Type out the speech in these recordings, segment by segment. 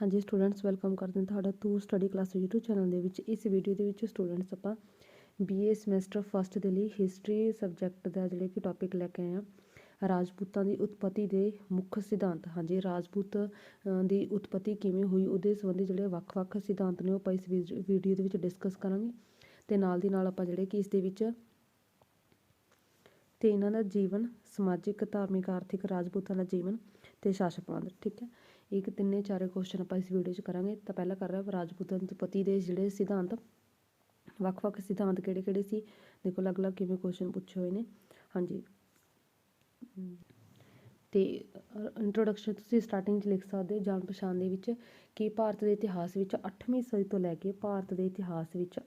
हाँ जी students welcome करते हैं ਤੁਹਾਡਾ ਤੂੰ ਸਟੱਡੀ ਕਲਾਸ YouTube ਚੈਨਲ ਦੇ ਵਿੱਚ। ਇਸ ਵੀਡੀਓ ਦੇ ਵਿੱਚ ਸਟੂਡੈਂਟਸ ਆਪਾਂ BA ਸਮੈਸਟਰ ਫਸਟ ਦੇ ਲਈ ਹਿਸਟਰੀ ਸਬਜੈਕਟ ਦਾ ਜਿਹੜੇ ਕਿ ਟੌਪਿਕ ਲੈ ਕੇ ਆਏ ਹਾਂ, ਰਾਜਪੂਤਾਂ ਦੀ ਉਤਪਤੀ ਦੇ ਮੁੱਖ ਸਿਧਾਂਤ। ਹਾਂਜੀ, ਰਾਜਪੂਤ ਦੀ ਉਤਪਤੀ ਕਿਵੇਂ ਹੋਈ ਉਹਦੇ ਸੰਬੰਧੀ ਜਿਹੜੇ ਵੱਖ-ਵੱਖ ਸਿਧਾਂਤ ਨੇ ਉਹ ਆਪਾਂ ਇਸ ਵੀਡੀਓ ਦੇ ਵਿੱਚ ਡਿਸਕਸ ਕਰਾਂਗੇ। ਤੇ ਨਾਲ ਦੀ ਨਾਲ ਆਪਾਂ ਜਿਹੜੇ ਕਿ ਇਸ ਦੇ ਵਿੱਚ ਤੇ ਇਹਨਾਂ ਦਾ ਜੀਵਨ, ਸਮਾਜਿਕ, ਧਾਰਮਿਕ, ਆਰਥਿਕ, ਰਾਜਪੂਤਾਂ ਦਾ ਜੀਵਨ ਤੇ ਸ਼ਾਸਕ ਪ੍ਰਬੰਧ। ਠੀਕ ਹੈ, ਇੱਕ ਤਿੰਨੇ ਚਾਰੇ ਕੁਐਸਚਨ ਆਪਾਂ ਇਸ ਵੀਡੀਓ 'ਚ ਕਰਾਂਗੇ। ਤਾਂ ਪਹਿਲਾਂ ਕਰ ਰਿਹਾ ਰਾਜਪੂਤਾਂ ਦੀ ਉਤਪਤੀ ਦੇ ਜਿਹੜੇ ਸਿਧਾਂਤ, ਵੱਖ-ਵੱਖ ਸਿਧਾਂਤ ਕਿਹੜੇ-ਕਿਹੜੇ ਸੀ, ਦੇਖੋ ਅਲੱਗ-ਅਲੱਗ ਕਿਵੇਂ ਕੁਐਸਚਨ ਪੁੱਛੇ ਹੋਏ ਨੇ। ਹਾਂਜੀ, ਤੇ ਇੰਟਰੋਡਕਸ਼ਨ ਤੁਸੀਂ ਸਟਾਰਟਿੰਗ 'ਚ ਲਿਖ ਸਕਦੇ ਹੋ ਜਾਣ ਪਛਾਣ ਦੇ ਵਿੱਚ ਕਿ ਭਾਰਤ ਦੇ ਇਤਿਹਾਸ ਵਿੱਚ 8ਵੀਂ ਸਦੀ ਤੋਂ ਲੈ ਕੇ ਭਾਰਤ ਦੇ ਇਤਿਹਾਸ ਵਿੱਚ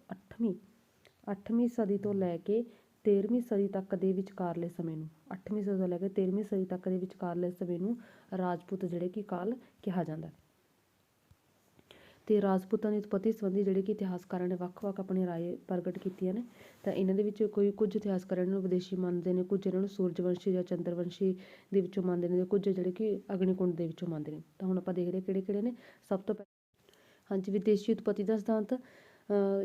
8ਵੀਂ ਸਦੀ ਤੋਂ ਲੈ ਕੇ 13ਵੀਂ ਸਦੀ ਤੱਕ ਦੇ ਵਿਚਕਾਰਲੇ ਸਮੇਂ ਨੂੰ 8ਵੀਂ ਸਦੀ ਤੋਂ ਲੈ ਕੇ 13ਵੀਂ ਸਦੀ ਤੱਕ ਦੇ ਵਿਚਕਾਰਲੇ ਸਮੇਂ ਨੂੰ ਰਾਜਪੂਤ ਜਿਹੜੇ ਕਿ ਕਾਲ ਕਿਹਾ ਜਾਂਦਾ। ਤੇ ਰਾਜਪੂਤਾਂ ਦੀ ਉਤਪਤੀ ਸੰਬੰਧੀ ਜਿਹੜੇ ਕਿ ਇਤਿਹਾਸਕਾਰਾਂ ਨੇ ਵੱਖ-ਵੱਖ ਆਪਣੀ ਰਾਏ ਪ੍ਰਗਟ ਕੀਤੀਆਂ ਨੇ। ਤਾਂ ਇਹਨਾਂ ਦੇ ਵਿੱਚ ਕੁਝ ਇਤਿਹਾਸਕਾਰਾਂ ਨੂੰ ਵਿਦੇਸ਼ੀ ਮੰਨਦੇ ਨੇ, ਕੁਝ ਇਹਨਾਂ ਨੂੰ ਸੂਰਜਵੰਸ਼ੀ ਜਾਂ ਚੰਦਰਵੰਸ਼ੀ ਦੇ ਵਿੱਚੋਂ ਮੰਨਦੇ ਨੇ, ਕੁਝ ਜਿਹੜੇ ਕਿ ਅਗਨੀਕੁੰਡ ਦੇ ਵਿੱਚੋਂ ਮੰਨਦੇ ਨੇ। ਤਾਂ ਹੁਣ ਆਪਾਂ ਦੇਖਦੇ ਕਿਹੜੇ-ਕਿਹੜੇ ਨੇ। ਸਭ ਤੋਂ ਪਹਿਲਾਂ ਹਾਂਜੀ, ਵਿਦੇਸ਼ੀ ਉਤਪਤੀ ਦਾ ਸਿਧਾਂਤ।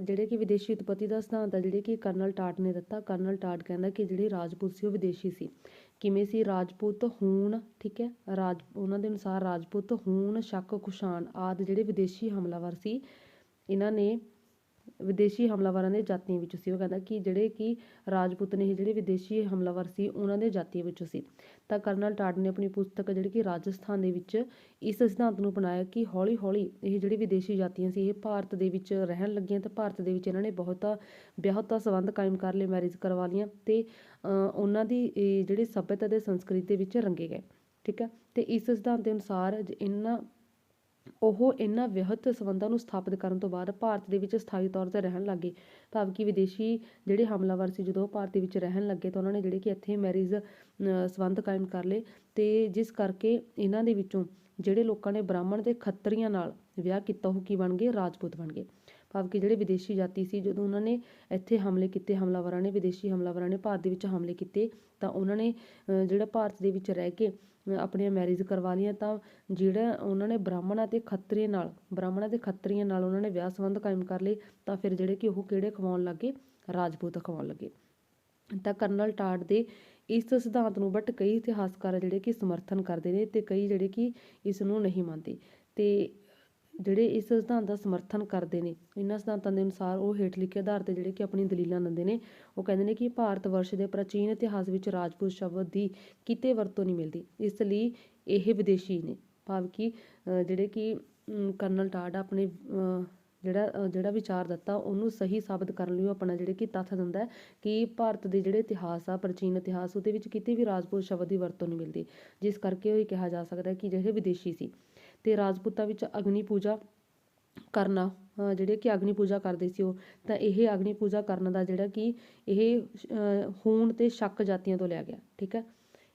ਜਿਹੜੇ ਕਿ ਵਿਦੇਸ਼ੀ ਉਤਪਤੀ ਦਾ ਸਿਧਾਂਤ ਆ ਜਿਹੜੇ ਕਿ ਕਰਨਲ ਟਾਟ ਨੇ ਦਿੱਤਾ। ਕਰਨਲ ਟਾਟ ਕਹਿੰਦਾ ਕਿ ਜਿਹੜੇ ਰਾਜਪੂਤ ਸੀ ਉਹ ਵਿਦੇਸ਼ੀ ਸੀ। ਕਿਵੇਂ ਸੀ? ਰਾਜਪੂਤ ਹੂਣ, ਠੀਕ ਹੈ, ਉਹਨਾਂ ਦੇ ਅਨੁਸਾਰ ਰਾਜਪੂਤ ਹੂਣ, ਸ਼ਕ, ਕੁਸ਼ਾਣ ਆਦਿ ਜਿਹੜੇ ਵਿਦੇਸ਼ੀ ਹਮਲਾਵਰ ਸੀ, ਇਹਨਾਂ ਨੇ ਵਿਦੇਸ਼ੀ ਹਮਲਾਵਰਾਂ ਦੇ ਜਾਤੀਆਂ ਵਿੱਚੋਂ ਸੀ। ਉਹ ਕਹਿੰਦਾ ਕਿ ਜਿਹੜੇ ਕਿ ਰਾਜਪੂਤ ਨੇ ਇਹ ਜਿਹੜੇ ਵਿਦੇਸ਼ੀ ਹਮਲਾਵਰ ਸੀ ਉਹਨਾਂ ਦੇ ਜਾਤੀਆਂ ਵਿੱਚੋਂ ਸੀ। ਤਾਂ ਕਰਨਲ ਟਾਟ ਨੇ ਆਪਣੀ ਪੁਸਤਕ ਜਿਹੜੀ ਕਿ ਰਾਜਸਥਾਨ ਦੇ ਵਿੱਚ ਇਸ ਸਿਧਾਂਤ ਨੂੰ ਅਪਣਾਇਆ ਕਿ ਹੌਲੀ ਹੌਲੀ ਇਹ ਜਿਹੜੀ ਵਿਦੇਸ਼ੀ ਜਾਤੀਆਂ ਸੀ ਇਹ ਭਾਰਤ ਦੇ ਵਿੱਚ ਰਹਿਣ ਲੱਗੀਆਂ ਤੇ ਭਾਰਤ ਦੇ ਵਿੱਚ ਇਹਨਾਂ ਨੇ ਵਿਆਹੁਤਾ ਸੰਬੰਧ ਕਾਇਮ ਕਰ ਲਏ, ਮੈਰਿਜ ਕਰਵਾ ਲਈਆਂ ਤੇ ਉਹਨਾਂ ਦੀ ਜਿਹੜੀ ਸੱਭਿਅਤਾ ਤੇ ਸੰਸਕ੍ਰਿਤੀ ਦੇ ਵਿੱਚ ਰੰਗੇ ਗਏ। ਠੀਕ ਹੈ, ਤੇ ਇਸ ਸਿਧਾਂਤ ਦੇ ਅਨੁਸਾਰ ਇਹਨਾਂ ਵਿਆਹੁਤ ਸੰਬੰਧਾਂ ਨੂੰ ਸਥਾਪਿਤ ਕਰਨ ਤੋਂ ਬਾਅਦ ਭਾਰਤ ਦੇ ਵਿੱਚ ਸਥਾਈ ਤੌਰ 'ਤੇ ਰਹਿਣ ਲੱਗੇ। ਭਾਵ ਕਿ ਵਿਦੇਸ਼ੀ ਜਿਹੜੇ ਹਮਲਾਵਰ ਸੀ ਜਦੋਂ ਭਾਰਤ ਦੇ ਵਿੱਚ ਰਹਿਣ ਲੱਗੇ ਤਾਂ ਉਹਨਾਂ ਨੇ ਜਿਹੜੇ ਕਿ ਇੱਥੇ ਮੈਰਿਜ ਸੰਬੰਧ ਕਾਇਮ ਕਰ ਲਏ ਤੇ ਜਿਸ ਕਰਕੇ ਇਹਨਾਂ ਦੇ ਵਿੱਚੋਂ ਜਿਹੜੇ ਲੋਕਾਂ ਨੇ ਬ੍ਰਾਹਮਣ ਤੇ ਖੱਤਰੀਆਂ ਨਾਲ ਵਿਆਹ ਕੀਤਾ ਉਹ ਕੀ ਬਣ ਗਏ? ਰਾਜਪੂਤ ਬਣ ਗਏ। ਭਾਵ ਕਿ ਜਿਹੜੇ ਵਿਦੇਸ਼ੀ ਜਾਤੀ ਸੀ ਜਦੋਂ ਉਹਨਾਂ ਨੇ ਇੱਥੇ ਹਮਲੇ ਕੀਤੇ, ਵਿਦੇਸ਼ੀ ਹਮਲਾਵਰਾਂ ਨੇ ਭਾਰਤ ਦੇ ਵਿੱਚ ਹਮਲੇ ਕੀਤੇ ਤਾਂ ਉਹਨਾਂ ਨੇ ਜਿਹੜਾ ਭਾਰਤ ਦੇ ਵਿੱਚ ਰਹਿ ਕੇ ਆਪਣੀਆਂ ਮੈਰਿਜ ਕਰਵਾ ਲਈਆਂ। ਤਾਂ ਜਿਹੜਾ ਉਹਨਾਂ ਨੇ ਬ੍ਰਾਹਮਣਾਂ ਤੇ ਖੱਤਰੀਆਂ ਨਾਲ ਉਹਨਾਂ ਨੇ ਵਿਆਹ ਸੰਬੰਧ ਕਾਇਮ ਕਰ ਲਏ ਤਾਂ ਫਿਰ ਜਿਹੜੇ ਕਿ ਉਹ ਕਿਹੜੇ ਅਖਵਾਉਣ ਲੱਗੇ? ਰਾਜਪੂਤ ਅਖਵਾਉਣ ਲੱਗੇ। ਤਾਂ ਕਰਨਲ ਟਾਟ ਦੇ ਇਸ ਸਿਧਾਂਤ ਨੂੰ ਬਟ ਕਈ ਇਤਿਹਾਸਕਾਰ ਜਿਹੜੇ ਕਿ ਸਮਰਥਨ ਕਰਦੇ ਨੇ ਤੇ ਕਈ ਜਿਹੜੇ ਕਿ ਇਸ ਨੂੰ ਨਹੀਂ ਮੰਨਦੇ। ਤੇ ਜਿਹੜੇ ਇਸ ਸਿਧਾਂਤ ਦਾ ਸਮਰਥਨ ਕਰਦੇ ਨੇ, ਇਹਨਾਂ ਸਿਧਾਂਤਾਂ ਦੇ ਅਨੁਸਾਰ ਉਹ ਹੇਠ ਲਿਖੇ ਆਧਾਰ ਤੇ ਜਿਹੜੇ ਕਿ ਆਪਣੀ ਦਲੀਲਾਂ ਦਿੰਦੇ ਨੇ। ਉਹ ਕਹਿੰਦੇ ਨੇ ਕਿ ਭਾਰਤ ਵਰਸ਼ ਦੇ ਪ੍ਰਾਚੀਨ ਇਤਿਹਾਸ ਵਿੱਚ ਰਾਜਪੂਤ ਸ਼ਬਦ ਦੀ ਕਿਤੇ ਵਰਤੋਂ ਨਹੀਂ ਮਿਲਦੀ, ਇਸ ਲਈ ਇਹ ਨੇ। ਭਾਵ ਕਿ ਜਿਹੜੇ ਕਿ ਕਰਨਲ ਟਾਟ ਆਪਣੇ ਜਿਹੜਾ ਵਿਚਾਰ ਦਿੱਤਾ ਉਹਨੂੰ ਸਹੀ ਸਾਬਤ ਕਰਨ ਲਈ ਉਹ ਆਪਣਾ ਜਿਹੜੇ ਕਿ ਤੱਥ ਦਿੰਦਾ ਕਿ ਭਾਰਤ ਦੇ ਜਿਹੜੇ ਇਤਿਹਾਸ ਆ, ਪ੍ਰਾਚੀਨ ਇਤਿਹਾਸ, ਉਹਦੇ ਵਿੱਚ ਕਿਤੇ ਵੀ ਰਾਜਪੂਤ ਸ਼ਬਦ ਦੀ ਵਰਤੋਂ ਨਹੀਂ ਮਿਲਦੀ, ਜਿਸ ਕਰਕੇ ਉਹ ਕਿਹਾ ਜਾ ਸਕਦਾ ਕਿ ਜਿਹੜੇ ਵਿਦੇਸ਼ੀ ਸੀ। ਤੇ ਰਾਜਪੂਤਾਂ ਵਿੱਚ ਅਗਨੀ ਪੂਜਾ ਕਰਨਾ, ਜਿਹੜੇ ਕਿ ਅਗਨੀ ਪੂਜਾ ਕਰਦੇ ਸੀ ਉਹ, ਤਾਂ ਇਹ ਅਗਨੀ ਪੂਜਾ ਕਰਨ ਦਾ ਜਿਹੜਾ ਕਿ ਇਹ ਹੂਣ ਤੇ ਸ਼ਕ ਜਾਤੀਆਂ ਤੋਂ ਲਿਆ ਗਿਆ। ਠੀਕ ਹੈ,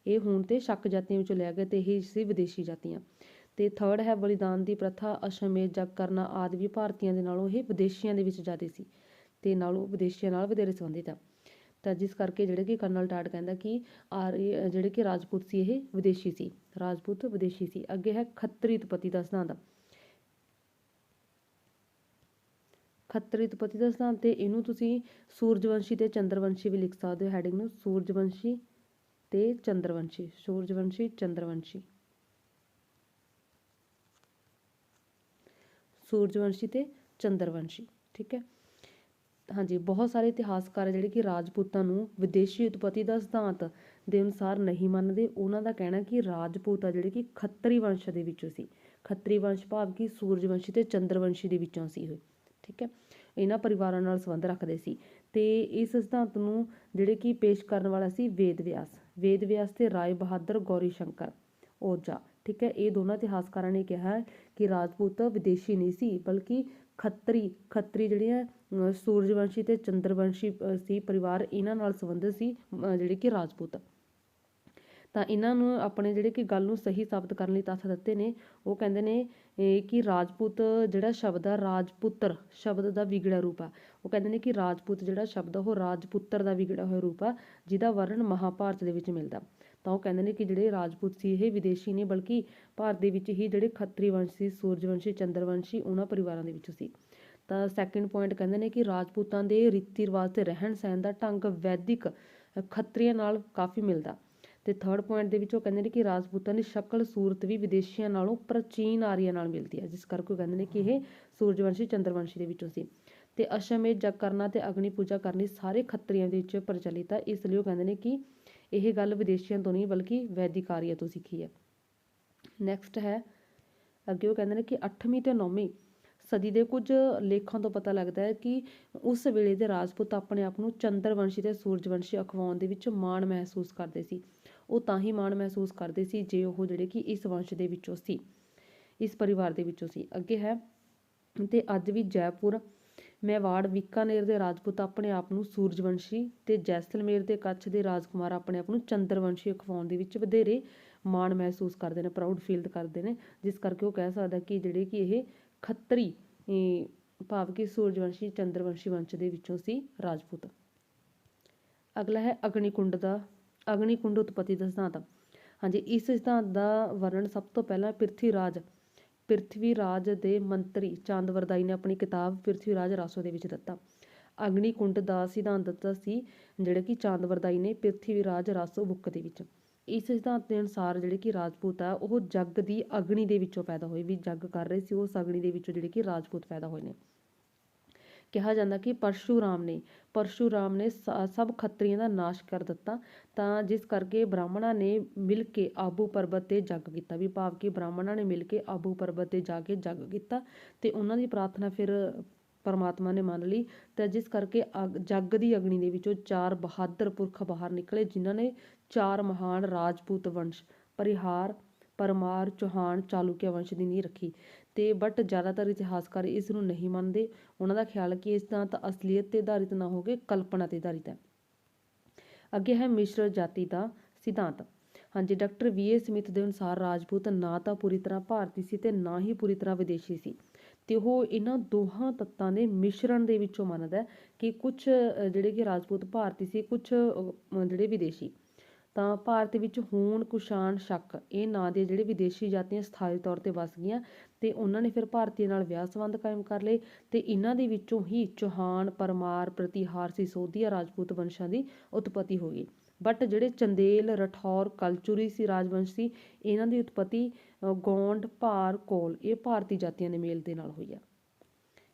ਇਹ ਹੂਣ ਤੇ ਸ਼ਕ ਜਾਤੀਆਂ ਵਿੱਚੋਂ ਲਿਆ ਗਿਆ ਤੇ ਇਹ ਸੀ ਵਿਦੇਸ਼ੀ ਜਾਤੀਆਂ। ਤੇ ਥਰਡ ਹੈ ਬਲੀਦਾਨ ਦੀ ਪ੍ਰਥਾ, ਅਸ਼ਵਮੇਧ ਯੱਗ ਕਰਨਾ ਆਦਿ ਵੀ ਭਾਰਤੀਆਂ ਦੇ ਨਾਲੋਂ ਇਹ ਵਿਦੇਸ਼ੀਆਂ ਦੇ ਵਿੱਚ ਜ਼ਿਆਦਾ ਸੀ ਤੇ ਨਾਲੋਂ ਵਿਦੇਸ਼ੀਆਂ ਨਾਲ ਵਧੇਰੇ ਸੰਬੰਧਿਤ ਆ। ਤਾਂ ਜਿਸ ਕਰਕੇ ਜਿਹੜੇ ਕਿ ਕਰਨਲ ਟਾਟ ਕਹਿੰਦਾ ਕਿ ਜਿਹੜੇ ਕਿ ਰਾਜਪੂਤ ਸੀ ਇਹ ਵਿਦੇਸ਼ੀ ਸੀ, ਰਾਜਪੂਤ ਵਿਦੇਸ਼ੀ ਸੀ। ਅੱਗੇ ਹੈ ਖੱਤਰੀ ਉਤਪਤੀ ਦਾ ਸਿਧਾਂਤ। ਖੱਤਰੀ ਉਤਪਤੀ ਦਾ ਸਿਧਾਂਤ ਤੇ ਇਹਨੂੰ ਤੁਸੀਂ ਸੂਰਜਵੰਸ਼ੀ ਤੇ ਚੰਦਰਵੰਸ਼ੀ ਵੀ ਲਿਖ ਸਕਦੇ ਹੋ ਹੈਡਿੰਗ ਨੂੰ, ਸੂਰਜਵੰਸ਼ੀ ਤੇ ਚੰਦਰਵੰਸ਼ੀ, ਸੂਰਜਵੰਸ਼ੀ, ਚੰਦਰਵੰਸ਼ੀ, ਸੂਰਜਵੰਸ਼ੀ ਤੇ ਚੰਦਰਵੰਸ਼ੀ। ਠੀਕ ਹੈ, ਹਾਂਜੀ, ਬਹੁਤ ਸਾਰੇ ਇਤਿਹਾਸਕਾਰ ਜਿਹੜੇ ਕਿ ਰਾਜਪੂਤਾਂ ਨੂੰ ਵਿਦੇਸ਼ੀ ਉਤਪਤੀ ਦਾ ਸਿਧਾਂਤ ਦੇ ਅਨੁਸਾਰ ਨਹੀਂ ਮੰਨਦੇ। ਉਹਨਾਂ ਦਾ ਕਹਿਣਾ ਕਿ ਰਾਜਪੂਤ ਆ ਜਿਹੜੇ ਕਿ ਖੱਤਰੀ ਵੰਸ਼ ਦੇ ਵਿੱਚੋਂ ਸੀ। ਖੱਤਰੀ ਵੰਸ਼ ਭਾਵ ਕਿ ਸੂਰਜਵੰਸ਼ੀ ਤੇ ਚੰਦਰਵੰਸ਼ੀ ਦੇ ਵਿੱਚੋਂ ਸੀ ਇਹ। ਠੀਕ ਹੈ, ਇਹਨਾਂ ਪਰਿਵਾਰਾਂ ਨਾਲ ਸੰਬੰਧ ਰੱਖਦੇ ਸੀ। ਤੇ ਇਸ ਸਿਧਾਂਤ ਨੂੰ ਜਿਹੜੇ ਕਿ ਪੇਸ਼ ਕਰਨ ਵਾਲਾ ਸੀ ਵੇਦ ਵਿਆਸ ਤੇ ਰਾਏ ਬਹਾਦਰ ਗੌਰੀ ਸ਼ੰਕਰ ਓਝਾ। ਠੀਕ ਹੈ, ਇਹ ਦੋਨਾਂ ਇਤਿਹਾਸਕਾਰਾਂ ਨੇ ਕਿਹਾ ਕਿ ਰਾਜਪੂਤ ਵਿਦੇਸ਼ੀ ਨਹੀਂ ਸੀ ਬਲਕਿ ਖੱਤਰੀ ਜਿਹੜੀਆਂ ਸੂਰਜਵੰਸ਼ੀ ਤੇ ਚੰਦਰਵੰਸ਼ੀ ਸੀ ਪਰਿਵਾਰ, ਇਹਨਾਂ ਨਾਲ ਸੰਬੰਧਿਤ ਸੀ ਜਿਹੜੇ ਕਿ ਰਾਜਪੂਤ। ਤਾਂ ਇਹਨਾਂ ਨੂੰ ਆਪਣੇ ਜਿਹੜੇ ਕਿ ਗੱਲ ਨੂੰ ਸਹੀ ਸਾਬਤ ਕਰਨ ਲਈ ਤੱਥ ਦਿੱਤੇ ਨੇ। ਉਹ ਕਹਿੰਦੇ ਨੇ ਕਿ ਰਾਜਪੂਤ ਜਿਹੜਾ ਸ਼ਬਦ ਆ, ਰਾਜਪੁੱਤਰ ਸ਼ਬਦ ਦਾ ਵਿਗੜਿਆ ਰੂਪ ਆ। ਉਹ ਕਹਿੰਦੇ ਨੇ ਕਿ ਰਾਜਪੂਤ ਜਿਹੜਾ ਸ਼ਬਦ ਆ ਉਹ ਰਾਜਪੁੱਤਰ ਦਾ ਵਿਗੜਿਆ ਹੋਇਆ ਰੂਪ ਆ ਜਿਹਦਾ ਵਰਣਨ ਮਹਾਭਾਰਤ ਦੇ ਵਿੱਚ ਮਿਲਦਾ। ਤਾਂ ਉਹ ਕਹਿੰਦੇ ਨੇ ਕਿ ਜਿਹੜੇ ਰਾਜਪੂਤ ਸੀ ਇਹ ਵਿਦੇਸ਼ੀ ਨਹੀਂ ਬਲਕਿ ਭਾਰਤ ਦੇ ਵਿੱਚ ਹੀ ਜਿਹੜੇ ਖੱਤਰੀ ਵੰਸ਼ ਸੀ, ਸੂਰਜਵੰਸ਼ੀ, ਚੰਦਰਵੰਸ਼ੀ, ਉਹਨਾਂ ਪਰਿਵਾਰਾਂ ਦੇ ਵਿੱਚੋਂ ਸੀ। ਤਾਂ ਸੈਕਿੰਡ ਪੁਆਇੰਟ ਕਹਿੰਦੇ ਨੇ ਕਿ ਰਾਜਪੂਤਾਂ ਦੇ ਰੀਤੀ ਰਿਵਾਜ ਤੇ ਰਹਿਣ ਸਹਿਣ ਦਾ ਢੰਗ ਵੈਦਿਕ ਖੱਤਰੀਆਂ ਨਾਲ ਕਾਫੀ ਮਿਲਦਾ। ਤੇ ਥਰਡ ਪੁਆਇੰਟ ਦੇ ਵਿੱਚ ਉਹ ਕਹਿੰਦੇ ਨੇ ਕਿ ਰਾਜਪੂਤਾਂ ਦੀ ਸ਼ਕਲ ਸੂਰਤ ਵੀ ਵਿਦੇਸ਼ੀਆਂ ਨਾਲੋਂ ਪ੍ਰਾਚੀਨ ਆਰੀਆਂ ਨਾਲ ਮਿਲਦੀ ਹੈ, ਜਿਸ ਕਰਕੇ ਉਹ ਕਹਿੰਦੇ ਨੇ ਕਿ ਇਹ ਸੂਰਜਵੰਸ਼ੀ, ਚੰਦਰਵੰਸ਼ੀ ਦੇ ਵਿੱਚੋਂ ਸੀ। ਤੇ ਅਸ਼ਵਮੇਧ ਯੱਗ ਕਰਨਾ ਤੇ ਅਗਨੀ ਪੂਜਾ ਕਰਨੀ ਸਾਰੇ ਖੱਤਰੀਆਂ ਦੇ ਵਿੱਚ ਪ੍ਰਚਲਿਤ ਹੈ, ਇਸ ਲਈ ਉਹ ਕਹਿੰਦੇ ਨੇ ਕਿ ਇਹ ਗੱਲ ਵਿਦੇਸ਼ੀਆਂ ਤੋਂ ਨਹੀਂ ਬਲਕਿ ਵੈਦਿਕ ਆਰੀਆਂ ਤੋਂ ਸਿੱਖੀ ਹੈ। ਨੈਕਸਟ ਹੈ ਅੱਗੇ ਉਹ ਕਹਿੰਦੇ ਨੇ ਕਿ 8ਵੀਂ ਤੇ 9ਵੀਂ ਸਦੀ ਦੇ ਕੁਝ ਲੇਖਾਂ ਤੋਂ ਪਤਾ ਲੱਗਦਾ ਹੈ ਕਿ ਉਸ ਵੇਲੇ ਦੇ ਰਾਜਪੂਤ ਆਪਣੇ ਆਪ ਨੂੰ ਚੰਦਰਵੰਸ਼ੀ ਤੇ ਸੂਰਜਵੰਸ਼ੀ ਅਖਵਾਉਣ ਦੇ ਵਿੱਚ ਮਾਣ ਮਹਿਸੂਸ ਕਰਦੇ ਸੀ। ਉਹ ਤਾਂ ਹੀ ਮਾਣ ਮਹਿਸੂਸ ਕਰਦੇ ਸੀ ਜੇ ਉਹ ਜਿਹੜੇ ਕਿ ਇਸ ਵੰਸ਼ ਦੇ ਵਿੱਚੋਂ ਸੀ, ਇਸ ਪਰਿਵਾਰ ਦੇ ਵਿੱਚੋਂ ਸੀ। ਅੱਗੇ ਹੈ ਤੇ ਅੱਜ ਵੀ ਜੈਪੁਰ, ਮੇਵਾੜ, ਬੀਕਾਨੇਰ ਦੇ ਰਾਜਪੂਤ ਆਪਣੇ ਆਪ ਨੂੰ ਸੂਰਜਵੰਸ਼ੀ ਤੇ ਜੈਸਲਮੇਰ ਤੇ ਕੱਛ ਦੇ ਰਾਜਕੁਮਾਰ ਆਪਣੇ ਆਪ ਨੂੰ ਚੰਦਰਵੰਸ਼ੀ ਅਖਵਾਉਣ ਦੇ ਵਿੱਚ ਵਧੇਰੇ ਮਾਣ ਮਹਿਸੂਸ ਕਰਦੇ ਨੇ, ਪ੍ਰਾਊਡ ਫੀਲ ਕਰਦੇ ਨੇ, ਜਿਸ ਕਰਕੇ ਉਹ ਕਹਿ ਸਕਦਾ ਕਿ ਜਿਹੜੇ ਕਿ ਇਹ ਖੱਤਰੀ ਭਾਵ ਕਿ ਸੂਰਜਵੰਸ਼ੀ, ਚੰਦਰਵੰਸ਼ੀ ਵੰਸ਼ ਦੇ ਵਿੱਚੋਂ ਸੀ ਰਾਜਪੂਤ। ਅਗਲਾ ਹੈ ਅਗਨੀਕੁੰਡ ਦਾ ਅਗਨੀਕੁੰਡ ਉਤਪਤੀ ਦਾ ਸਿਧਾਂਤ। ਹਾਂਜੀ, ਇਸ ਸਿਧਾਂਤ ਦਾ ਵਰਣਨ ਸਭ ਤੋਂ ਪਹਿਲਾਂ ਪ੍ਰਿਥਵੀ ਰਾਜ ਦੇ ਮੰਤਰੀ ਚਾਂਦਵਰਦਾਈ ਨੇ ਆਪਣੀ ਕਿਤਾਬ ਪ੍ਰਿਥਵੀ ਰਾਜ ਰਾਸੋ ਦੇ ਵਿੱਚ ਦਿੱਤਾ। ਅਗਨੀਕੁੰਡ ਦਾ ਸਿਧਾਂਤ ਦਿੱਤਾ ਸੀ ਜਿਹੜੇ ਕਿ ਚਾਂਦਵਰਦਾਈ ਨੇ ਪ੍ਰਿਥਵੀ ਰਾਜ ਰਾਸੋ ਬੁੱਕ ਦੇ ਵਿੱਚ। ਇਸ ਸਿਧਾਂਤ ਦੇ ਅਨੁਸਾਰ ਜਿਹੜੇ ਕਿ ਰਾਜਪੂਤ ਆ ਉਹ ਜੱਗ ਦੀ ਅਗਨੀ ਦੇ ਵਿੱਚੋਂ ਪੈਦਾ ਹੋਏ, ਵੀ ਜੱਗ ਕਰ ਰਹੇ ਸੀ ਉਸ ਅਗਨੀ ਦੇ ਵਿੱਚੋਂ ਜਿਹੜੇ ਕਿ ਰਾਜਪੂਤ ਪੈਦਾ ਹੋਏ ਨੇ। ਕਿਹਾ ਜਾਂਦਾ ਕਿ ਪਰਸ਼ੂਰਾਮ ਨੇ ਸਭ ਖੱਤਰੀਆਂ ਦਾ ਨਾਸ਼ ਕਰ ਦਿੱਤਾ, ਤਾਂ ਜਿਸ ਕਰਕੇ ਬ੍ਰਾਹਮਣਾਂ ਨੇ ਮਿਲ ਕੇ ਆਬੂ ਪਰਬਤ ਤੇ ਜੱਗ ਕੀਤਾ, ਵੀ ਭਾਵ ਕਿ ਬ੍ਰਾਹਮਣਾਂ ਨੇ ਮਿਲ ਕੇ ਆਬੂ ਪਰਬਤ ਤੇ ਜਾ ਕੇ ਜੱਗ ਕੀਤਾ ਤੇ ਉਹਨਾਂ ਦੀ ਪ੍ਰਾਰਥਨਾ ਫਿਰ ਪਰਮਾਤਮਾ ਨੇ ਮੰਨ ਲਈ, ਤਾਂ ਜਿਸ ਕਰਕੇ ਜੱਗ ਦੀ ਅਗਨੀ ਦੇ ਵਿੱਚੋਂ 4 ਬਹਾਦਰ ਪੁਰਖ ਬਾਹਰ ਨਿਕਲੇ, ਜਿਨ੍ਹਾਂ ਨੇ 4 ਮਹਾਨ ਰਾਜਪੂਤ ਵੰਸ਼ ਪਰਿਹਾਰ, ਪਰਮਾਰ, ਚੌਹਾਨ, ਚਾਲੁਕਿਆ ਵੰਸ਼ ਦੀ ਨੀਂਹ ਰੱਖੀ। ਤੇ ਬਟ ਜ਼ਿਆਦਾਤਰ ਇਤਿਹਾਸਕਾਰ ਇਸ ਨੂੰ ਨਹੀਂ ਮੰਨਦੇ। ਉਹਨਾਂ ਦਾ ਖਿਆਲ ਹੈ ਕਿ ਇਸ ਦਾ ਤਾਂ ਅਸਲੀਅਤ ਤੇ ਆਧਾਰਿਤ ਨਾ ਹੋ ਕੇ ਕਲਪਨਾ ਤੇ ਆਧਾਰਿਤ ਹੈ। ਅੱਗੇ ਹੈ ਮਿਸ਼ਰ ਜਾਤੀ ਦਾ ਸਿਧਾਂਤ। ਹਾਂਜੀ, ਡਾਕਟਰ VA ਸਮਿਥ ਦੇ ਅਨੁਸਾਰ ਰਾਜਪੂਤ ਨਾ ਤਾਂ ਪੂਰੀ ਤਰ੍ਹਾਂ ਭਾਰਤੀ ਸੀ ਤੇ ਨਾ ਹੀ ਪੂਰੀ ਤਰ੍ਹਾਂ ਵਿਦੇਸ਼ੀ ਸੀ, ਤੇ ਉਹ ਇਹਨਾਂ ਦੋਹਾਂ ਤੱਤਾਂ ਦੇ ਮਿਸ਼ਰਣ ਦੇ ਵਿੱਚੋਂ ਮੰਨਦਾ ਕਿ ਕੁਝ ਜਿਹੜੇ ਕਿ ਰਾਜਪੂਤ ਭਾਰਤੀ ਸੀ, ਕੁਝ ਜਿਹੜੇ ਵਿਦੇਸ਼ੀ। ਤਾਂ ਭਾਰਤ ਵਿੱਚ ਹੂਣ, ਕੁਸ਼ਾਣ, ਸ਼ਕ ਇਹ ਨਾਂ ਦੇ ਜਿਹੜੇ ਵਿਦੇਸ਼ੀ ਜਾਤੀਆਂ ਸਥਾਈ ਤੌਰ ਤੇ ਵਸ ਗਈਆਂ ਤੇ ਉਹਨਾਂ ਨੇ ਫਿਰ ਭਾਰਤੀਆਂ ਨਾਲ ਵਿਆਹ ਸੰਬੰਧ ਕਾਇਮ ਕਰ ਲਏ, ਤੇ ਇਹਨਾਂ ਦੇ ਵਿੱਚੋਂ ਹੀ ਚੌਹਾਨ, ਪਰਮਾਰ, ਪ੍ਰਤੀਹਾਰ, ਸਿਸੋਦੀਆ ਰਾਜਪੂਤ ਵੰਸ਼ਾਂ ਦੀ ਉਤਪਤੀ ਹੋ ਗਈ। ਬਟ ਜਿਹੜੇ ਚੰਦੇਲ, ਰਠੌਰ, ਕਲਚੁਰੀ ਸੀ ਰਾਜਵੰਸ਼ ਸੀ, ਇਹਨਾਂ ਦੀ ਉਤਪਤੀ ਗੋਂਡ, ਭਾਰ, ਕੋਲ ਇਹ ਭਾਰਤੀ ਜਾਤੀਆਂ ਦੇ ਮੇਲ ਦੇ ਨਾਲ ਹੋਈ ਆ।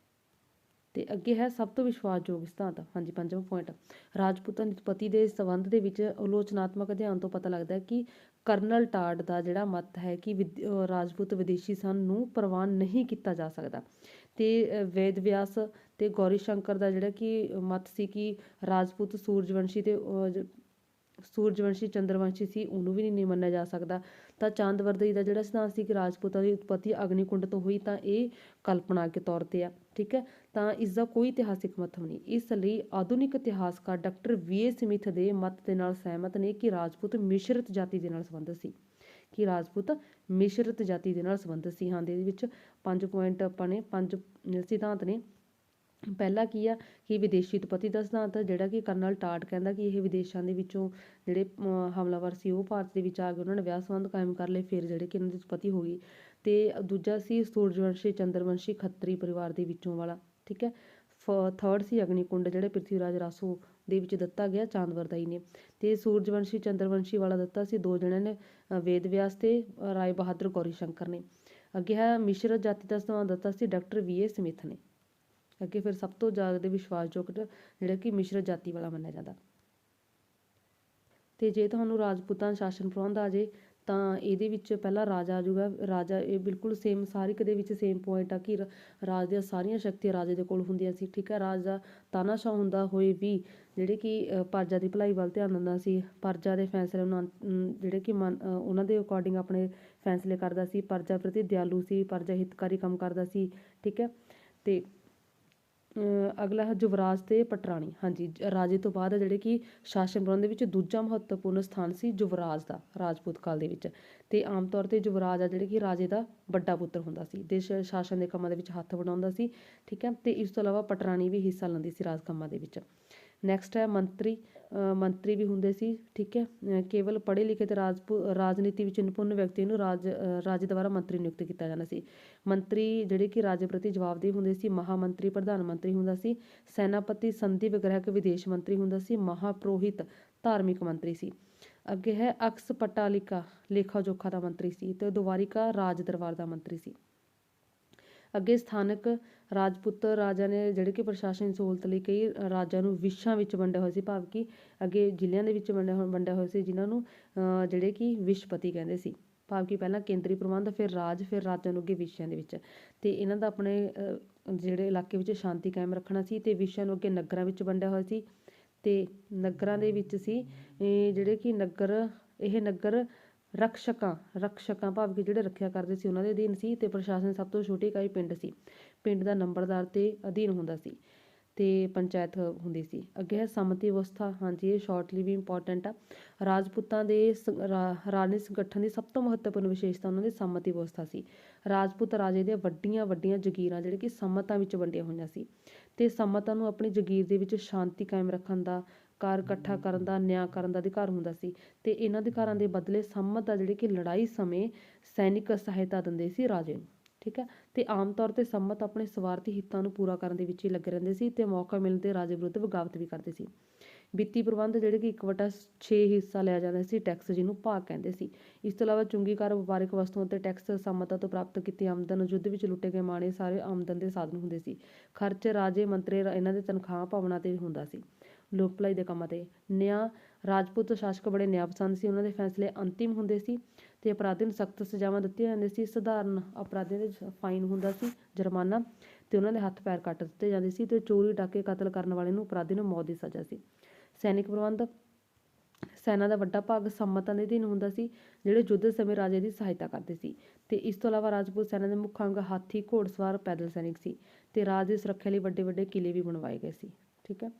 ਤੇ ਅੱਗੇ ਹੈ ਸਭ ਤੋਂ ਵਿਸ਼ਵਾਸਯੋਗ ਸਿਧਾਂਤ। ਹਾਂਜੀ, 5ਵਾਂ ਪੁਆਇੰਟ, ਰਾਜਪੂਤਾਂ ਦੀ ਉਤਪਤੀ ਦੇ ਸੰਬੰਧ ਦੇ ਵਿੱਚ ਆਲੋਚਨਾਤਮਕ ਅਧਿਐਨ ਤੋਂ ਪਤਾ ਲੱਗਦਾ ਹੈ ਕਿ ਕਰਨਲ ਟਾਡ ਦਾ ਜਿਹੜਾ ਮਤ ਹੈ ਕਿ ਰਾਜਪੂਤ ਵਿਦੇਸ਼ੀ ਸਨ ਨੂੰ ਪ੍ਰਵਾਨ ਨਹੀਂ ਕੀਤਾ ਜਾ ਸਕਦਾ, ਤੇ ਵੇਦ ਵਿਆਸ ਤੇ ਗੌਰੀ ਸ਼ੰਕਰ ਦਾ ਜਿਹੜਾ ਕਿ ਮਤ ਸੀ ਕਿ ਰਾਜਪੂਤ ਸੂਰਜਵੰਸ਼ੀ ਚੰਦਰਵੰਸ਼ੀ ਸੀ, ਉਹਨੂੰ ਵੀ ਨਹੀਂ ਮੰਨਿਆ ਜਾ ਸਕਦਾ। ਤਾਂ ਚਾਂਦਵਰਦਾਈ ਦਾ ਜਿਹੜਾ ਸਿਧਾਂਤ ਸੀ ਕਿ ਰਾਜਪੂਤਾਂ ਦੀ ਉਤਪਤੀ ਅਗਨੀਕੁੰਡ ਤੋਂ ਹੋਈ, ਤਾਂ ਇਹ ਕਲਪਨਾ ਦੇ ਤੌਰ ਤੇ ਆ, ਠੀਕ ਹੈ, ਤਾਂ ਇਸ ਦਾ ਕੋਈ ਇਤਿਹਾਸਿਕ ਮਹੱਤਵ ਨਹੀਂ। ਇਸ ਲਈ ਆਧੁਨਿਕ ਇਤਿਹਾਸਕਾਰ ਡਾਕਟਰ VA ਸਮਿਥ ਦੇ ਮਤ ਦੇ ਨਾਲ ਸਹਿਮਤ ਨੇ ਕਿ ਰਾਜਪੂਤ ਮਿਸ਼ਰਤ ਜਾਤੀ ਦੇ ਨਾਲ ਸੰਬੰਧਿਤ ਸੀ, ਕਿ ਰਾਜਪੂਤ ਮਿਸ਼ਰਤ ਜਾਤੀ ਦੇ ਨਾਲ ਸੰਬੰਧਿਤ ਸੀ। ਹਾਂ, ਇਹਦੇ ਵਿੱਚ 5 ਪੁਆਇੰਟ ਆਪਾਂ ਨੇ, 5 ਸਿਧਾਂਤ ਨੇ। ਪਹਿਲਾ ਕੀ ਆ ਕਿ ਵਿਦੇਸ਼ੀ ਉਤਪਤੀ ਦਾ ਸਿਧਾਂਤ, ਜਿਹੜਾ ਕਿ ਕਰਨਲ ਟਾਡ ਕਹਿੰਦਾ ਕਿ ਇਹ ਵਿਦੇਸ਼ਾਂ ਦੇ ਵਿੱਚੋਂ ਜਿਹੜੇ ਹਮਲਾਵਰ ਸੀ ਉਹ ਭਾਰਤ ਦੇ ਵਿੱਚ ਆ ਕੇ ਉਹਨਾਂ ਨੇ ਵਿਆਹ ਸੰਬੰਧ ਕਾਇਮ ਕਰ ਲਏ, ਫਿਰ ਜਿਹੜੇ ਕਿ ਇਹਨਾਂ ਦੀ ਉਤਪਤੀ ਹੋ ਗਈ। ਤੇ ਦੂਜਾ ਸੀ ਸੂਰਜਵੰਸ਼ੀ ਚੰਦਰਵੰਸ਼ੀ ਖੱਤਰੀ ਪਰਿਵਾਰ ਦੇ ਵਿੱਚੋਂ ਵਾਲਾ, ਠੀਕ ਹੈ। ਥਰਡ ਸੀ ਅਗਨੀਕੁੰਡ, ਜਿਹੜੇ ਪ੍ਰਿਥਵੀ ਰਾਜ ਰਾਸੋ ਦੇ ਵਿੱਚ ਦਿੱਤਾ ਗਿਆ ਚਾਂਦਵਰਦਾਈ ਨੇ। ਤੇ ਸੂਰਜਵੰਸ਼ੀ ਚੰਦਰਵੰਸ਼ੀ ਵਾਲਾ ਦਿੱਤਾ ਸੀ 2 ਜਣਿਆਂ ਨੇ, ਵੇਦ ਵਿਆਸ ਤੇ ਰਾਏ ਬਹਾਦਰ ਗੌਰੀ ਸ਼ੰਕਰ ਨੇ। ਅੱਗੇ ਹੈ ਮਿਸ਼ਰਤ ਜਾਤੀ ਦਾ ਸਿਧਾਂਤ ਦਿੱਤਾ ਸੀ ਡਾਕਟਰ VA ਸਮਿਥ ਨੇ। ਅੱਗੇ ਫਿਰ ਸਭ ਤੋਂ ਜ਼ਿਆਦਾ ਵਿਸ਼ਵਾਸਯੋਗ ਜਿਹੜਾ ਕਿ ਮਿਸ਼ਰਤ ਜਾਤੀ ਵਾਲਾ ਮੰਨਿਆ ਜਾਂਦਾ। ਤੇ ਜੇ ਤੁਹਾਨੂੰ ਰਾਜਪੂਤਾਂ ਸ਼ਾਸਨ ਪ੍ਰਬੰਧ ਆ ਜੇ ਤਾਂ ਇਹਦੇ ਵਿੱਚ ਪਹਿਲਾਂ ਰਾਜਾ ਆ ਜਾਊਗਾ। ਰਾਜਾ ਇਹ ਬਿਲਕੁਲ ਸੇਮ, ਸਾਰਿਕ ਦੇ ਵਿੱਚ ਸੇਮ ਪੁਆਇੰਟ ਆ ਕਿ ਰਾਜ ਦੀਆਂ ਸਾਰੀਆਂ ਸ਼ਕਤੀਆਂ ਰਾਜੇ ਦੇ ਕੋਲ ਹੁੰਦੀਆਂ ਸੀ, ਠੀਕ ਹੈ। ਰਾਜ ਦਾ ਤਾਨਾਸ਼ਾਹ ਹੁੰਦਾ ਹੋਏ ਵੀ ਜਿਹੜੇ ਕਿ ਪ੍ਰਜਾ ਦੀ ਭਲਾਈ ਵੱਲ ਧਿਆਨ ਦਿੰਦਾ ਸੀ, ਪ੍ਰਜਾ ਦੇ ਫੈਸਲੇ ਜਿਹੜੇ ਕਿ ਉਹਨਾਂ ਦੇ ਅਕੋਰਡਿੰਗ ਆਪਣੇ ਫੈਸਲੇ ਕਰਦਾ ਸੀ, ਪ੍ਰਜਾ ਪ੍ਰਤੀ ਦਿਆਲੂ ਸੀ, ਪ੍ਰਜਾ ਹਿਤਕਾਰੀ ਕੰਮ ਕਰਦਾ ਸੀ, ਠੀਕ ਹੈ। ਤੇ ਅਗਲਾ ਹੈ ਯੁਵਰਾਜ ਤੇ ਪਟਰਾਣੀ। ਹਾਂਜੀ, ਰਾਜੇ ਤੋਂ ਬਾਅਦ ਜਿਹੜੇ ਕਿ ਸ਼ਾਸਨ ਪ੍ਰਬੰਧ ਦੇ ਵਿੱਚ ਦੂਜਾ ਮਹੱਤਵਪੂਰਨ ਸਥਾਨ ਸੀ ਯੁਵਰਾਜ ਦਾ ਰਾਜਪੂਤ ਕਾਲ ਦੇ ਵਿੱਚ। ਤੇ ਆਮ ਤੌਰ ਤੇ ਯੁਵਰਾਜ ਆ ਜਿਹੜੇ ਕਿ ਰਾਜੇ ਦਾ ਵੱਡਾ ਪੁੱਤਰ ਹੁੰਦਾ ਸੀ, ਦੇਸ਼ ਸ਼ਾਸਨ ਦੇ ਕੰਮਾਂ ਦੇ ਵਿੱਚ ਹੱਥ ਵਟਾਉਂਦਾ ਸੀ, ਠੀਕ ਹੈ। ਤੇ ਇਸ ਤੋਂ ਇਲਾਵਾ ਪਟਰਾਣੀ ਵੀ ਹਿੱਸਾ ਲੈਂਦੀ ਸੀ ਰਾਜ ਕੰਮਾਂ ਦੇ ਵਿੱਚ। ਨੈਕਸਟ ਹੈ ਮੰਤਰੀ। ਮੰਤਰੀ ਵੀ ਹੁੰਦੇ ਸੀ, ਠੀਕ ਹੈ। ਕੇਵਲ ਪੜ੍ਹੇ ਲਿਖੇ ਤੇ ਰਾਜਨੀਤੀ ਵਿੱਚ ਨਿਪੁੰਨ ਵਿਅਕਤੀ ਨੂੰ ਰਾਜ ਦੁਆਰਾ ਮੰਤਰੀ ਨਿਯੁਕਤ ਕੀਤਾ ਜਾਂਦਾ ਸੀ। ਮੰਤਰੀ ਜਿਹੜੇ ਕਿ ਰਾਜ ਪ੍ਰਤੀ ਜਵਾਬਦੇਹ ਹੁੰਦੇ ਸੀ। ਮਹਾਮੰਤਰੀ ਪ੍ਰਧਾਨ ਮੰਤਰੀ ਹੁੰਦਾ ਸੀ। ਸੈਨਾਪਤੀ ਸੰਧੀ ਵਿਗ੍ਰਹਿਕ ਵਿਦੇਸ਼ ਮੰਤਰੀ ਹੁੰਦਾ ਸੀ। ਮਹਾਪੁਰੋਹਿਤ ਧਾਰਮਿਕ ਮੰਤਰੀ ਸੀ। ਅੱਗੇ ਹੈ ਅਕਸ ਪਟਾਲਿਕਾ ਲੇਖਾ ਜੋਖਾ ਦਾ ਮੰਤਰੀ ਸੀ। ਤੇ ਦੁਆਰਿਕਾ ਰਾਜ ਦਰਬਾਰ ਦਾ ਮੰਤਰੀ ਸੀ। ਅੱਗੇ ਸਥਾਨਕ ਰਾਜਪੂਤ ਰਾਜਾ ਨੇ ਜਿਹੜੇ ਕਿ ਪ੍ਰਸ਼ਾਸਨ ਸਹੂਲਤ ਲਈ ਕਈ ਰਾਜਾਂ ਨੂੰ ਵਿਸ਼ਾਂ ਵਿੱਚ ਵੰਡਿਆ ਹੋਇਆ ਸੀ, ਭਾਵ ਕਿ ਅੱਗੇ ਜ਼ਿਲ੍ਹਿਆਂ ਦੇ ਵਿੱਚ ਵੰਡਿਆ ਹੋਇਆ ਸੀ, ਜਿਨ੍ਹਾਂ ਨੂੰ ਜਿਹੜੇ ਕਿ ਵਿਸ਼ਪਤੀ ਕਹਿੰਦੇ ਸੀ। ਭਾਵ ਕਿ ਪਹਿਲਾਂ ਕੇਂਦਰੀ ਪ੍ਰਬੰਧ, ਫਿਰ ਰਾਜ, ਫਿਰ ਰਾਜਾਂ ਨੂੰ ਅੱਗੇ ਵਿਸ਼ਿਆਂ ਦੇ ਵਿੱਚ। ਤੇ ਇਹਨਾਂ ਦਾ ਆਪਣੇ ਜਿਹੜੇ ਇਲਾਕੇ ਵਿੱਚ ਸ਼ਾਂਤੀ ਕਾਇਮ ਰੱਖਣਾ ਸੀ। ਤੇ ਵਿਸ਼ਿਆਂ ਨੂੰ ਅੱਗੇ ਨਗਰਾਂ ਵਿੱਚ ਵੰਡਿਆ ਹੋਇਆ ਸੀ। ਤੇ ਨਗਰਾਂ ਦੇ ਵਿੱਚ ਸੀ ਜਿਹੜੇ ਕਿ ਨਗਰ ਰਕਸ਼ਕਾਂ ਭਾਵ ਕਿ ਜਿਹੜੇ ਰੱਖਿਆ ਕਰਦੇ ਸੀ ਉਹਨਾਂ ਦੇ ਅਧੀਨ ਸੀ। ਤੇ ਪ੍ਰਸ਼ਾਸਨ ਸਭ ਤੋਂ ਛੋਟੀ ਇਕਾਈ ਪਿੰਡ ਸੀ। ਪਿੰਡ ਦਾ ਨੰਬਰਦਾਰ ਤੇ ਅਧੀਨ ਹੁੰਦਾ ਸੀ ਤੇ ਪੰਚਾਇਤ ਹੁੰਦੀ ਸੀ। ਅੱਗੇ ਹੈ ਸੰਮਤੀ ਵਿਵਸਥਾ। ਹਾਂਜੀ, ਇਹ ਸ਼ਾਰਟਲੀ ਵੀ ਇੰਪੋਰਟੈਂਟ ਆ। ਰਾਜਪੂਤਾਂ ਦੇ ਰਾਜਨੀਤਿਕ ਸੰਗਠਨ ਦੀ ਸਭ ਤੋਂ ਮਹੱਤਵਪੂਰਨ ਵਿਸ਼ੇਸ਼ਤਾ ਉਹਨਾਂ ਦੀ ਸੰਮਤੀ ਵਿਵਸਥਾ ਸੀ। ਰਾਜਪੂਤ ਰਾਜੇ ਦੀਆਂ ਵੱਡੀਆਂ ਜਗੀਰਾਂ ਜਿਹੜੇ ਕਿ ਸੰਮਤਾਂ ਵਿੱਚ ਵੰਡੀਆਂ ਹੋਈਆਂ ਸੀ। ਤੇ ਸੰਮਤਾਂ ਨੂੰ ਆਪਣੀ ਜਗੀਰ ਦੇ ਵਿੱਚ ਸ਼ਾਂਤੀ ਕਾਇਮ ਰੱਖਣ ਦਾ, ਕਾਰ ਇਕੱਠਾ ਕਰਨ ਦਾ, ਨਿਆਂ ਕਰਨ ਦਾ ਅਧਿਕਾਰ ਹੁੰਦਾ ਸੀ। ਤੇ ਇਹਨਾਂ ਅਧਿਕਾਰਾਂ ਦੇ ਬਦਲੇ ਸੰਮਤ ਆ ਜਿਹੜੇ ਕਿ ਲੜਾਈ ਸਮੇਂ ਸੈਨਿਕ ਸਹਾਇਤਾ ਦਿੰਦੇ ਸੀ ਰਾਜੇ ਨੂੰ, ਠੀਕ ਹੈ। ਤੇ ਆਮ ਤੌਰ ਤੇ ਸੰਮਤ ਆਪਣੇ ਸਵਾਰਥੀ ਹਿੱਤਾਂ ਨੂੰ ਪੂਰਾ ਕਰਨ ਦੇ ਵਿੱਚ ਹੀ ਲੱਗੇ ਰਹਿੰਦੇ ਸੀ। ਤੇ ਮੌਕਾ ਮਿਲਣ ਤੇ ਰਾਜੇ ਵਿਰੁੱਧ ਬਗਾਵਤ ਵੀ ਕਰਦੇ ਸੀ। ਵਿੱਤੀ ਪ੍ਰਬੰਧ ਜਿਹੜੇ ਕਿ 1/6 ਹਿੱਸਾ ਲਿਆ ਜਾਂਦਾ ਸੀ ਟੈਕਸ, ਜਿਹਨੂੰ ਭਾਗ ਕਹਿੰਦੇ ਸੀ। ਇਸ ਤੋਂ ਇਲਾਵਾ ਚੁੰਗੀਕਾਰ ਵਪਾਰਿਕ ਵਸਤੂਆਂ ਤੇ ਟੈਕਸ, ਸੰਮਤਾਂ ਤੋਂ ਪ੍ਰਾਪਤ ਕੀਤੀ ਆਮਦਨ, ਯੁੱਧ ਵਿੱਚ ਲੁੱਟੇ ਗਏ ਮਾਣੇ ਸਾਰੇ ਆਮਦਨ ਦੇ ਸਾਧਨ ਹੁੰਦੇ ਸੀ। ਖਰਚ ਰਾਜੇ ਮੰਤਰੀ ਇਹਨਾਂ ਦੇ ਤਨਖਾਹ ਭਵਨਾਂ ਤੇ ਹੁੰਦਾ ਸੀ। ਲੋਕ ਭਲਾਈ ਦੇ ਕੰਮਾਂ ਤੇ। ਨਿਆਂ, ਰਾਜਪੂਤ ਸ਼ਾਸਕ ਬੜੇ ਨਿਆਂ ਪਸੰਦ ਸੀ। ਉਹਨਾਂ ਦੇ ਫੈਸਲੇ ਅੰਤਿਮ ਹੁੰਦੇ ਸੀ ਤੇ ਅਪਰਾਧੀ ਨੂੰ ਸਖਤ ਸਜ਼ਾਵਾਂ ਦਿੱਤੀਆਂ ਜਾਂਦੀਆਂ ਸੀ। ਸਧਾਰਨ ਅਪਰਾਧੀਆਂ ਦੇ ਫਾਈਨ ਹੁੰਦਾ ਸੀ, ਜੁਰਮਾਨਾ, ਤੇ ਉਹਨਾਂ ਦੇ ਹੱਥ ਪੈਰ ਕੱਟ ਦਿੱਤੇ ਜਾਂਦੇ ਸੀ। ਤੇ ਚੋਰੀ, ਡਾਕੇ, ਕਤਲ ਕਰਨ ਵਾਲੇ ਨੂੰ ਅਪਰਾਧੀ ਨੂੰ ਮੌਤ ਦੀ ਸਜ਼ਾ ਸੀ। ਸੈਨਿਕ ਪ੍ਰਬੰਧ। ਸੈਨਾ ਦਾ ਵੱਡਾ ਭਾਗ ਸੰਮਤਾਂ ਦੇ ਅਧੀਨ ਹੁੰਦਾ ਸੀ, ਜਿਹੜੇ ਯੁੱਧ ਸਮੇਂ ਰਾਜੇ ਦੀ ਸਹਾਇਤਾ ਕਰਦੇ ਸੀ। ਤੇ ਇਸ ਤੋਂ ਇਲਾਵਾ ਰਾਜਪੂਤ ਸੈਨਾ ਦੇ ਮੁੱਖ ਅੰਗ ਹਾਥੀ, ਘੋੜਸਵਾਰ, ਪੈਦਲ ਸੈਨਿਕ ਸੀ। ਤੇ ਰਾਜ ਦੀ ਸੁਰੱਖਿਆ ਲਈ ਵੱਡੇ ਕਿਲੇ ਵੀ ਬਣਵਾਏ ਗਏ ਸੀ, ਠੀਕ ਹੈ।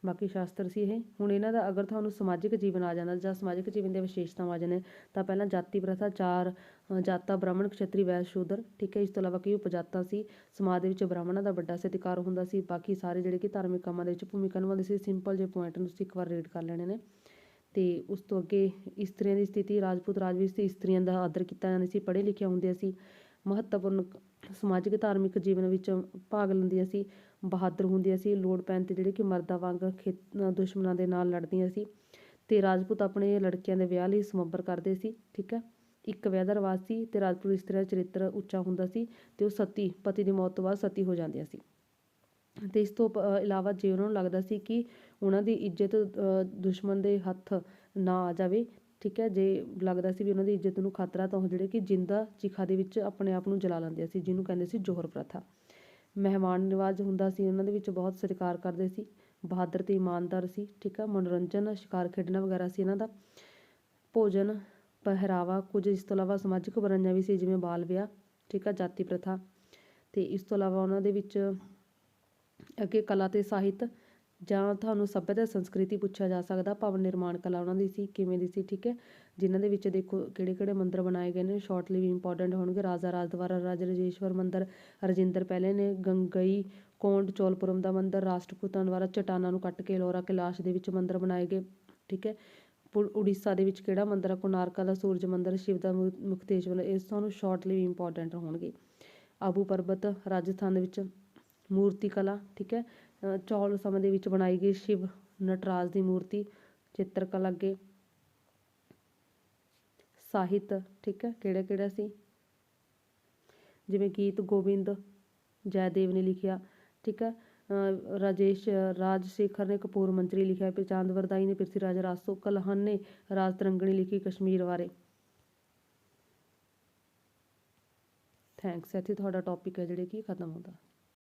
ਬਾਕੀ ਸ਼ਾਸਤਰ ਸੀ ਇਹ। ਹੁਣ ਇਹਨਾਂ ਦਾ ਅਗਰ ਤੁਹਾਨੂੰ ਸਮਾਜਿਕ ਜੀਵਨ ਆ ਜਾਂਦਾ ਜਾਂ ਸਮਾਜਿਕ ਜੀਵਨ ਦੀਆਂ ਵਿਸ਼ੇਸ਼ਤਾਵਾਂ ਆ ਜਾਂਦੇ ਤਾਂ ਪਹਿਲਾਂ ਜਾਤੀ ਪ੍ਰਥਾ, 4 ਜਾਤਾਂ ਬ੍ਰਾਹਮਣ, ਖੱਤਰੀ, ਵੈਸ਼, ਸ਼ੂਦਰ, ਠੀਕ ਹੈ। ਇਸ ਤੋਂ ਇਲਾਵਾ ਕਈ ਉਪਜਾਤਾਂ ਸੀ। ਸਮਾਜ ਦੇ ਵਿੱਚ ਬ੍ਰਾਹਮਣਾਂ ਦਾ ਵੱਡਾ ਸਤਿਕਾਰ ਹੁੰਦਾ ਸੀ। ਬਾਕੀ ਸਾਰੇ ਜਿਹੜੇ ਕਿ ਧਾਰਮਿਕ ਕੰਮਾਂ ਦੇ ਵਿੱਚ ਭੂਮਿਕਾ ਨਿਭਾਉਂਦੇ ਸੀ। ਸਿੰਪਲ ਜਿਹੇ ਪੁਆਇੰਟ ਨੂੰ ਤੁਸੀਂ ਇੱਕ ਵਾਰ ਰੀਡ ਕਰ ਲੈਣੇ ਨੇ। ਤੇ ਉਸ ਤੋਂ ਅੱਗੇ ਇਸਤਰੀਆਂ ਦੀ ਸਥਿਤੀ। ਰਾਜਪੂਤ ਰਾਜ ਵਿੱਚ ਇਸਤਰੀਆਂ ਦਾ ਆਦਰ ਕੀਤਾ ਜਾਂਦਾ ਸੀ, ਪੜ੍ਹੇ ਲਿਖੀਆਂ ਹੁੰਦੀਆਂ ਸੀ, ਮਹੱਤਵਪੂਰਨ ਸਮਾਜਿਕ ਧਾਰਮਿਕ ਜੀਵਨ ਵਿੱਚ ਭਾਗ ਲੈਂਦੀਆਂ ਸੀ, ਬਹਾਦਰ ਹੁੰਦੀਆਂ ਸੀ, ਲੋੜ ਪੈਣ 'ਤੇ ਜਿਹੜੇ ਕਿ ਮਰਦਾਂ ਵਾਂਗ ਦੁਸ਼ਮਣਾਂ ਦੇ ਨਾਲ ਲੜਦੀਆਂ ਸੀ। ਤੇ ਰਾਜਪੂਤ ਆਪਣੇ ਲੜਕੀਆਂ ਦੇ ਵਿਆਹ ਲਈ ਸਮੱਬਰ ਕਰਦੇ ਸੀ, ਠੀਕ ਹੈ। ਇੱਕ ਵਿਆਹ ਦਾ ਰਿਵਾਜ ਸੀ। ਤੇ ਰਾਜਪੂਤ ਇਸਤਰੀ ਦਾ ਚਰਿੱਤਰ ਉੱਚਾ ਹੁੰਦਾ ਸੀ ਤੇ ਉਹ ਪਤੀ ਦੀ ਮੌਤ ਤੋਂ ਬਾਅਦ ਸਤੀ ਹੋ ਜਾਂਦੀਆਂ ਸੀ। ਤੇ ਇਸ ਤੋਂ ਇਲਾਵਾ ਜੇ ਉਹਨਾਂ ਨੂੰ ਲੱਗਦਾ ਸੀ ਕਿ ਉਹਨਾਂ ਦੀ ਇੱਜ਼ਤ ਦੁਸ਼ਮਣ ਦੇ ਹੱਥ ਨਾ ਆ ਜਾਵੇ, ਠੀਕ ਹੈ, ਜੇ ਲੱਗਦਾ ਸੀ ਵੀ ਉਹਨਾਂ ਦੀ ਇੱਜ਼ਤ ਨੂੰ ਖਤਰਾ, ਤਾਂ ਉਹ ਜਿਹੜੇ ਕਿ ਜਿੰਦਾ ਚਿਖਾ ਦੇ ਵਿੱਚ ਆਪਣੇ ਆਪ ਨੂੰ ਜਲਾ ਲੈਂਦੇ ਸੀ, ਜਿਹਨੂੰ ਕਹਿੰਦੇ ਸੀ ਜੋਹਰ ਪ੍ਰਥਾ। ਮਹਿਮਾਨ ਨਿਵਾਜ ਹੁੰਦਾ ਸੀ, ਉਹਨਾਂ ਦੇ ਵਿੱਚ ਬਹੁਤ ਸਤਿਕਾਰ ਕਰਦੇ ਸੀ, ਬਹਾਦਰ ਤੇ ਇਮਾਨਦਾਰ ਸੀ, ਠੀਕ ਹੈ। ਮਨੋਰੰਜਨ, ਸ਼ਿਕਾਰ ਖੇਡਣਾ ਵਗੈਰਾ ਸੀ ਇਹਨਾਂ ਦਾ। ਭੋਜਨ, ਪਹਿਰਾਵਾ, ਕੁਝ ਇਸ ਤੋਂ ਇਲਾਵਾ ਸਮਾਜਿਕ ਬੁਰਾਈਆਂ ਵੀ ਸੀ, ਜਿਵੇਂ ਬਾਲ ਵਿਆਹ, ਠੀਕ ਹੈ, ਜਾਤੀ ਪ੍ਰਥਾ। ਤੇ ਇਸ ਤੋਂ ਇਲਾਵਾ ਉਹਨਾਂ ਦੇ ਵਿੱਚ ਅੱਗੇ ਕਲਾ ਤੇ ਸਾਹਿਤ, ਜਾਂ ਤੁਹਾਨੂੰ ਸੱਭਿਅਤਾ ਸੰਸਕ੍ਰਿਤੀ ਪੁੱਛਿਆ ਜਾ ਸਕਦਾ। ਭਵਨ ਨਿਰਮਾਣ ਕਲਾ ਉਹਨਾਂ ਦੀ ਸੀ, ਕਿਵੇਂ ਦੀ ਸੀ, ਠੀਕ ਹੈ। ਜਿਨ੍ਹਾਂ ਦੇ ਵਿੱਚ ਦੇਖੋ ਕਿਹੜੇ ਮੰਦਰ ਬਣਾਏ ਗਏ ਨੇ, ਸ਼ਾਰਟਲੀ ਵੀ ਇੰਪੋਰਟੈਂਟ ਹੋਣਗੇ। ਰਾਜਾ ਰਾਜਦਵਾਰਾ, ਰਾਜਾ ਰਾਜੇਸ਼ਵਰ ਮੰਦਰ, ਰਜਿੰਦਰ ਪਹਿਲੇ ਨੇ, ਗੰਗਈ ਕੋਂਡ ਚੋਲਪੁਰਮ ਦਾ ਮੰਦਰ, ਰਾਸ਼ਟਰਕੂਤਾਂ ਦੁਆਰਾ ਚਟਾਨਾਂ ਨੂੰ ਕੱਟ ਕੇ ਲੋਰਾ ਕੈਲਾਸ਼ ਦੇ ਵਿੱਚ ਮੰਦਰ ਬਣਾਏ ਗਏ, ਠੀਕ ਹੈ। ਉੜੀਸਾ ਦੇ ਵਿੱਚ ਕਿਹੜਾ ਮੰਦਰ ਆ, ਕੋਨਾਰਕਾ ਦਾ ਸੂਰਜ ਮੰਦਰ, ਸ਼ਿਵ ਦਾ ਮੁਕਤੇਸ਼ਵਰ, ਇਹ ਤੁਹਾਨੂੰ ਸ਼ਾਰਟਲੀ ਵੀ ਇੰਪੋਰਟੈਂਟ ਹੋਣਗੇ। ਆਬੂ ਪਰਬਤ ਰਾਜਸਥਾਨ ਦੇ ਵਿੱਚ, ਮੂਰਤੀ ਕਲਾ, ਠੀਕ ਹੈ। ਚੌਲ ਸਮੇਂ ਦੇ ਵਿੱਚ ਬਣਾਈ ਗਈ ਸ਼ਿਵ ਨਟਰਾਜ ਦੀ ਮੂਰਤੀ, ਚਿੱਤਰਕਲਾ। ਅੱਗੇ ਸਾਹਿਤ, ਠੀਕ ਹੈ, ਕਿਹੜਾ ਸੀ, ਜਿਵੇਂ ਗੀਤ ਗੋਬਿੰਦ ਜੈਦੇਵ ਨੇ ਲਿਖਿਆ, ਠੀਕ ਹੈ। ਰਾਜਸ਼ੇਖਰ ਨੇ ਕਪੂਰ ਮੰਜਰੀ ਲਿਖਿਆ। ਚਾਂਦ ਵਰਦਾਈ ਨੇ ਪ੍ਰਿਥੀ ਰਾਜ ਰਾਸੋ, ਕਲਹਨ ਨੇ ਰਾਜ ਤਰੰਗਣੀ ਲਿਖੀ ਕਸ਼ਮੀਰ ਬਾਰੇ। ਥੈਂਕਸ। ਇੱਥੇ ਤੁਹਾਡਾ ਟੌਪਿਕ ਹੈ ਜਿਹੜੇ ਕਿ ਖਤਮ ਹੁੰਦਾ।